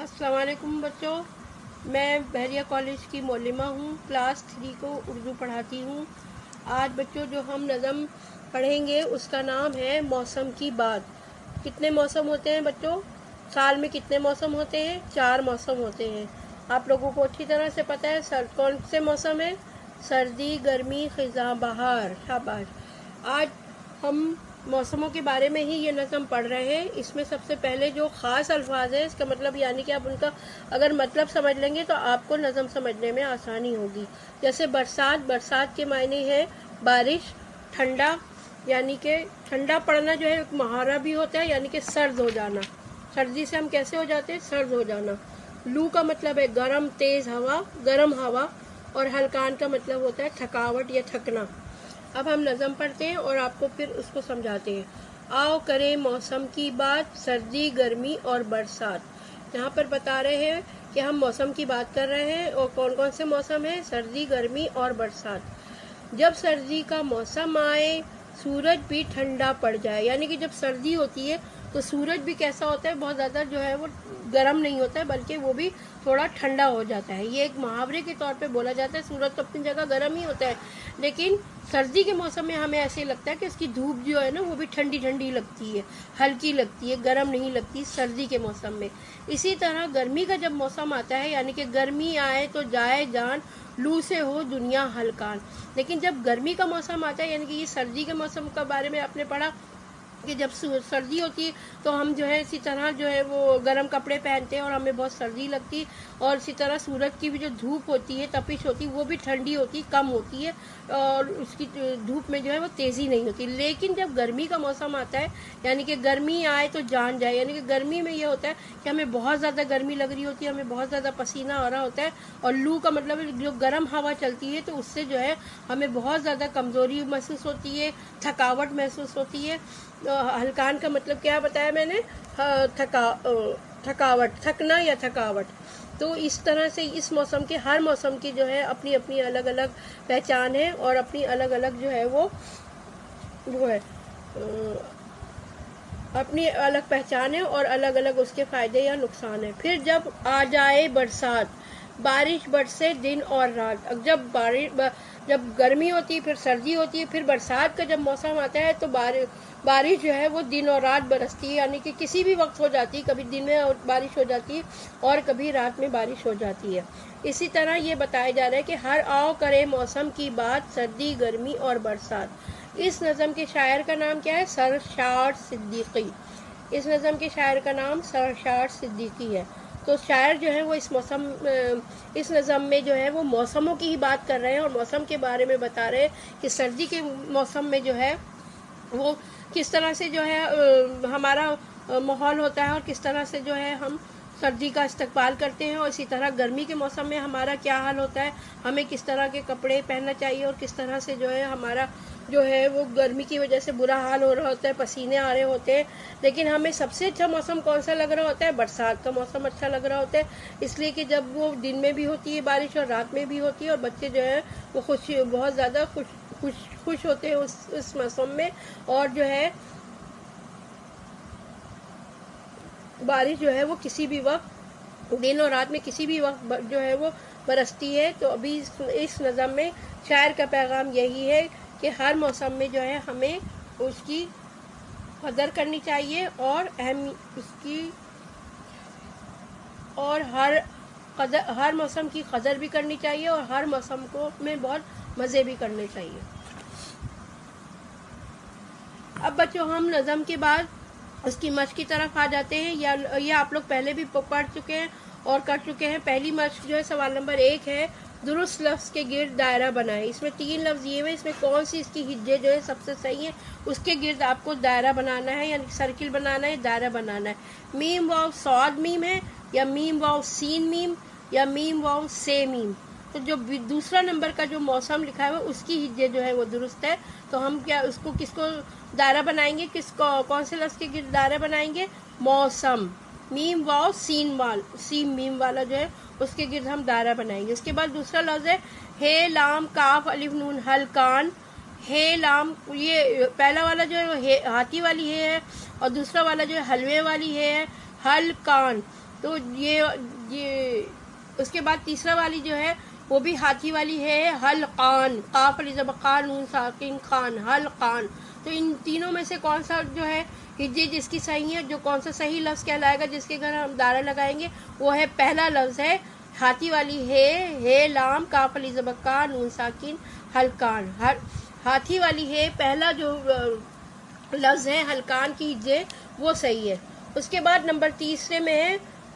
السلام علیکم بچوں، میں بحریہ کالج کی معلمہ ہوں، کلاس 3 کو اردو پڑھاتی ہوں۔ آج بچوں جو ہم نظم پڑھیں گے اس کا نام ہے موسم کی بات۔ کتنے موسم ہوتے ہیں بچوں؟ سال میں کتنے موسم ہوتے ہیں؟ 4 موسم ہوتے ہیں۔ آپ لوگوں کو اچھی طرح سے پتہ ہے کون سے موسم ہیں؟ سردی، گرمی، خزاں، بہار۔ شاباش۔ آج ہم موسموں کے بارے میں ہی یہ نظم پڑھ رہے ہیں۔ اس میں سب سے پہلے جو خاص الفاظ ہیں، اس کا مطلب یعنی کہ آپ ان کا اگر مطلب سمجھ لیں گے تو آپ کو نظم سمجھنے میں آسانی ہوگی۔ جیسے برسات، برسات کے معنی ہے بارش، ٹھنڈا، یعنی کہ ٹھنڈا پڑنا جو ہے ایک محاورہ بھی ہوتا ہے، یعنی کہ سرد ہو جانا۔ سردی سے ہم کیسے ہو جاتے ہیں؟ سرد ہو جانا۔ لو کا مطلب ہے گرم تیز ہوا، گرم ہوا، اور ہلکان کا مطلب ہوتا ہے تھکاوٹ یا تھکنا۔ اب ہم نظم پڑھتے ہیں اور آپ کو پھر اس کو سمجھاتے ہیں۔ آؤ کریں موسم کی بات، سردی، گرمی اور برسات۔ یہاں پر بتا رہے ہیں کہ ہم موسم کی بات کر رہے ہیں، اور کون کون سے موسم ہیں؟ سردی، گرمی اور برسات۔ جب سردی کا موسم آئے سورج بھی ٹھنڈا پڑ جائے، یعنی کہ جب سردی ہوتی ہے تو سورج بھی کیسا ہوتا ہے؟ بہت زیادہ جو ہے وہ گرم نہیں ہوتا ہے، بلکہ وہ بھی تھوڑا ٹھنڈا ہو جاتا ہے۔ یہ ایک محاورے کے طور پہ بولا جاتا ہے۔ سورج تو اپنی جگہ گرم ہی ہوتا ہے، لیکن سردی کے موسم میں ہمیں ایسے لگتا ہے کہ اس کی دھوپ جو ہے نا وہ بھی ٹھنڈی ٹھنڈی لگتی ہے، ہلکی لگتی ہے، گرم نہیں لگتی سردی کے موسم میں۔ اسی طرح گرمی کا جب موسم آتا ہے، یعنی کہ گرمی آئے تو جائے جان، لو سے ہو دنیا ہلکان۔ لیکن جب گرمی کا موسم آتا ہے، یعنی کہ یہ سردی کے موسم کے بارے میں آپ نے پڑھا کہ جب سردی ہوتی ہے تو ہم جو ہے اسی طرح جو ہے وہ گرم کپڑے پہنتے ہیں اور ہمیں بہت سردی لگتی، اور اسی طرح سورج کی بھی جو دھوپ ہوتی ہے، تپش ہوتی ہے، وہ بھی ٹھنڈی ہوتی، کم ہوتی ہے، اور اس کی دھوپ میں جو ہے وہ تیزی نہیں ہوتی۔ لیکن جب گرمی کا موسم آتا ہے، یعنی کہ گرمی آئے تو جان جائے، یعنی کہ گرمی میں یہ ہوتا ہے کہ ہمیں بہت زیادہ گرمی لگ رہی ہوتی ہے، ہمیں بہت زیادہ پسینہ آ رہا ہوتا ہے، اور لو کا مطلب جو گرم ہوا چلتی ہے تو اس سے جو ہے ہمیں بہت زیادہ کمزوری محسوس ہوتی ہے، تھکاوٹ محسوس ہوتی ہے۔ ہلکان کا مطلب کیا بتایا میں نے؟ تھکاوٹ، تھکنا یا تھکاوٹ۔ تو اس طرح سے اس موسم کے، ہر موسم کی جو ہے اپنی اپنی الگ الگ پہچان ہے، اور اپنی الگ الگ جو ہے وہ ہے اپنی الگ پہچان ہے، اور الگ الگ اس کے فائدے یا نقصان ہیں۔ پھر جب آ جائے برسات، بارش برسے دن اور رات۔ جب گرمی ہوتی ہے، پھر سردی ہوتی ہے، پھر برسات کا جب موسم آتا ہے تو بارش جو ہے وہ دن اور رات برستی ہے، یعنی کہ کسی بھی وقت ہو جاتی ہے، کبھی دن میں بارش ہو جاتی ہے اور کبھی رات میں بارش ہو جاتی ہے۔ اسی طرح یہ بتایا جا رہا ہے کہ ہر آؤ کرے موسم کی بات، سردی، گرمی اور برسات۔ اس نظم کے شاعر کا نام کیا ہے؟ سرشار صدیقی۔ اس نظم کے شاعر کا نام سرشار صدیقی ہے۔ تو شاعر جو ہے وہ اس نظم میں جو ہے وہ موسموں کی ہی بات کر رہے ہیں، اور موسم کے بارے میں بتا رہے ہیں کہ سردی کے موسم میں جو ہے وہ کس طرح سے جو ہے ہمارا ماحول ہوتا ہے، اور کس طرح سے جو ہے ہم سردی کا استقبال کرتے ہیں، اور اسی طرح گرمی کے موسم میں ہمارا کیا حال ہوتا ہے، ہمیں کس طرح کے کپڑے پہننا چاہیے، اور کس طرح سے جو ہے ہمارا جو ہے وہ گرمی کی وجہ سے برا حال ہو رہا ہوتا ہے، پسینے آ رہے ہوتے ہیں۔ لیکن ہمیں سب سے اچھا موسم کون سا لگ رہا ہوتا ہے؟ برسات کا موسم اچھا لگ رہا ہوتا ہے، اس لیے کہ جب وہ دن میں بھی ہوتی ہے بارش اور رات میں بھی ہوتی ہے، اور بچے جو ہے وہ بہت زیادہ خوش ہوتے ہیں اس موسم میں، اور جو ہے بارش جو ہے وہ کسی بھی وقت، دن اور رات میں کسی بھی وقت جو ہے وہ برستی ہے۔ تو ابھی اس نظم میں شاعر کا پیغام یہی ہے کہ ہر موسم میں جو ہے ہمیں اس کی قدر کرنی چاہیے، اور ہر موسم کی قدر بھی کرنی چاہیے، اور ہر موسم میں بہت مزے بھی کرنے چاہیے۔ اب بچوں ہم نظم کے بعد اس کی مشق کی طرف آ جاتے ہیں۔ یہ آپ لوگ پہلے بھی پڑھ چکے ہیں اور کر چکے ہیں۔ پہلی مشق جو ہے سوال نمبر 1 ہے، درست لفظ کے گرد دائرہ بنائیں۔ اس میں 3 لفظ یہ ہیں، اس میں کون سی اس کی ہجے جو ہے سب سے صحیح ہے، اس کے گرد آپ کو دائرہ بنانا ہے، یعنی سرکل بنانا ہے، دائرہ بنانا ہے۔ میم واو صاد میم ہے، یا میم واو سین میم، یا میم واو سے میم۔ تو جو دوسرا نمبر کا جو موسم لکھا ہے اس کی ہجے جو ہے وہ درست ہے۔ تو ہم کس کو دائرہ بنائیں گے؟ کون سے لفظ کے گرد دائرہ بنائیں گے؟ موسم۔ میم واو سین میم والا جو ہے اس کے گرد ہم دائرہ بنائیں گے۔ اس کے بعد دوسرا لفظ ہے ہے لام کاف الف نون ہلکان۔ ہے لام، یہ پہلا والا جو ہے ہاتھی والی ہے، اور دوسرا والا جو ہے حلوے والی ہے، ہلکان۔ تو یہ اس کے بعد تیسرا والی جو ہے وہ بھی ہاتھی والی ہے، حلقان، قاف علی زبر قا نون ساکن خان، حلقان۔ تو ان تینوں میں سے کون سا جو ہے ہجے جس کی صحیح ہے، جو کون سا صحیح لفظ کہلائے گا جس کے گھر ہم دائرہ لگائیں گے، وہ ہے پہلا لفظ ہے ہاتھی والی ہے لام کاف علی زبر کا نون ساکن حلقان۔ ہاتھی والی ہے پہلا جو لفظ ہے حلقان کی ہجے وہ صحیح ہے۔ اس کے بعد نمبر تیسرے میں ہے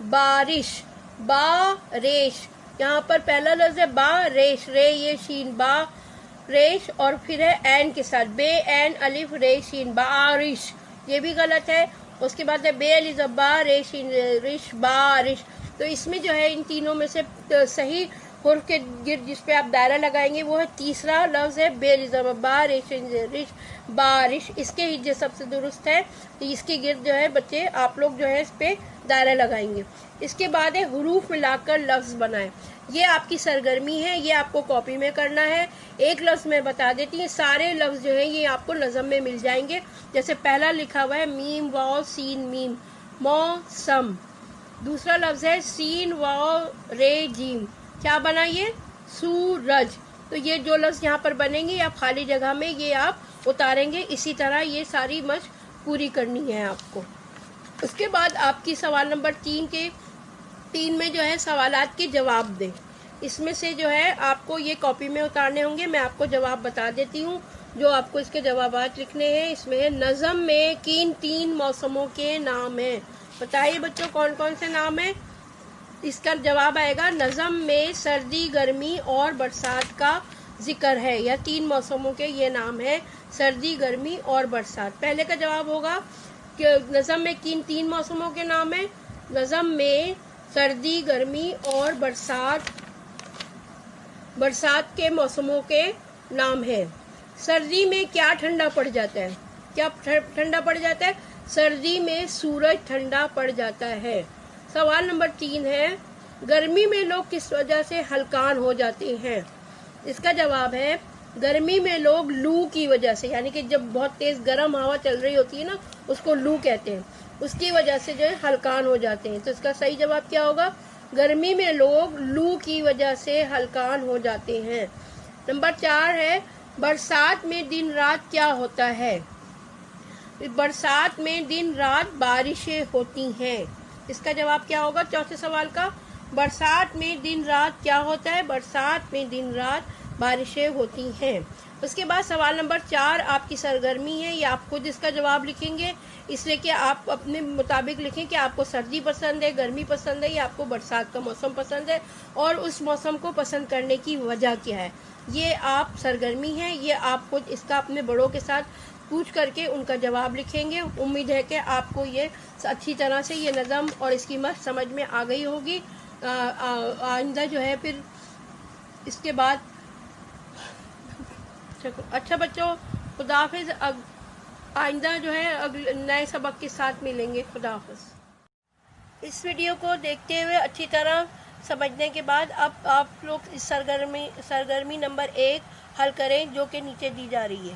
بارش، بارش، یہاں پر پہلا لفظ ہے بارش، رے یہ شین، بارش، اور پھر ہے عین کے ساتھ بے عین الف رے شین، بارش، یہ بھی غلط ہے۔ اس کے بعد ہے بے علی زبا رے شین رش، بارش۔ تو اس میں جو ہے ان تینوں میں سے صحیح حرف کے گرد جس پہ آپ دائرہ لگائیں گے وہ ہے تیسرا لفظ ہے بے علی زبا بارش رش، بارش، اس کے ہجے سب سے درست ہے۔ تو اس کے گرد جو ہے بچے آپ لوگ جو ہے اس پہ دائرہ لگائیں گے۔ اس کے بعد ہے حروف ملا کر لفظ بنائیں، یہ آپ کی سرگرمی ہے، یہ آپ کو کاپی میں کرنا ہے۔ ایک لفظ میں بتا دیتی ہوں، سارے لفظ جو ہیں یہ آپ کو نظم میں مل جائیں گے۔ جیسے پہلا لکھا ہوا ہے میم واو سین میم، موسم۔ دوسرا لفظ ہے سین واو رے جیم، کیا بنا یہ؟ سورج۔ تو یہ جو لفظ یہاں پر بنیں گے یا خالی جگہ میں یہ آپ اتاریں گے، اسی طرح یہ ساری مشق پوری کرنی ہے آپ کو۔ اس کے بعد آپ کی سوال نمبر 3 میں جو ہے سوالات کے جواب دیں، اس میں سے جو ہے آپ کو یہ کاپی میں اتارنے ہوں گے، میں آپ کو جواب بتا دیتی ہوں جو آپ کو اس کے جوابات لکھنے ہیں۔ اس میں ہے نظم میں کن 3 موسموں کے نام ہیں؟ بتائیے بچوں کون کون سے نام ہیں؟ اس کا جواب آئے گا نظم میں سردی، گرمی اور برسات کا ذکر ہے، یا 3 موسموں کے یہ نام ہے، سردی، گرمی اور برسات۔ پہلے کا جواب ہوگا کہ نظم میں کن 3 موسموں کے نام ہیں؟ نظم میں سردی، گرمی اور برسات کے موسموں کے نام ہیں۔ سردی میں کیا ٹھنڈا پڑ جاتا ہے؟ کیا ٹھنڈا پڑ جاتا ہے؟ سردی میں سورج ٹھنڈا پڑ جاتا ہے۔ سوال نمبر 3 ہے گرمی میں لوگ کس وجہ سے ہلکان ہو جاتے ہیں؟ اس کا جواب ہے گرمی میں لوگ لو کی وجہ سے، یعنی کہ جب بہت تیز گرم ہوا چل رہی ہوتی ہے نا، اس کو لو کہتے ہیں، اس کی وجہ سے جو ہے ہلکان ہو جاتے ہیں۔ تو اس کا صحیح جواب کیا ہوگا؟ گرمی میں لوگ لو کی وجہ سے ہلکان ہو جاتے ہیں۔ نمبر 4 ہے برسات میں دن رات کیا ہوتا ہے؟ برسات میں دن رات بارشیں ہوتی ہیں۔ اس کا جواب کیا ہوگا چوتھے سوال کا؟ برسات میں دن رات کیا ہوتا ہے؟ برسات میں دن رات بارشیں ہوتی ہیں۔ اس کے بعد سوال نمبر 4 آپ کی سرگرمی ہے، یہ آپ خود اس کا جواب لکھیں گے، اس لیے کہ آپ اپنے مطابق لکھیں کہ آپ کو سردی پسند ہے، گرمی پسند ہے، یا آپ کو برسات کا موسم پسند ہے، اور اس موسم کو پسند کرنے کی وجہ کیا ہے۔ یہ آپ سرگرمی ہے، یہ آپ خود اس کا اپنے بڑوں کے ساتھ پوچھ کر کے ان کا جواب لکھیں گے۔ امید ہے کہ آپ کو یہ اچھی طرح سے یہ نظم اور اس کی مشق سمجھ میں آ گئی ہوگی۔ آئندہ جو ہے پھر اس کے بعد اچھا بچوں، خدا حافظ۔ آئندہ جو ہے نئے سبق کے ساتھ ملیں گے۔ خدا حافظ۔ اس ویڈیو کو دیکھتے ہوئے اچھی طرح سمجھنے کے بعد اب آپ لوگ اس سرگرمی نمبر 1 حل کریں جو کہ نیچے دی جا رہی ہے۔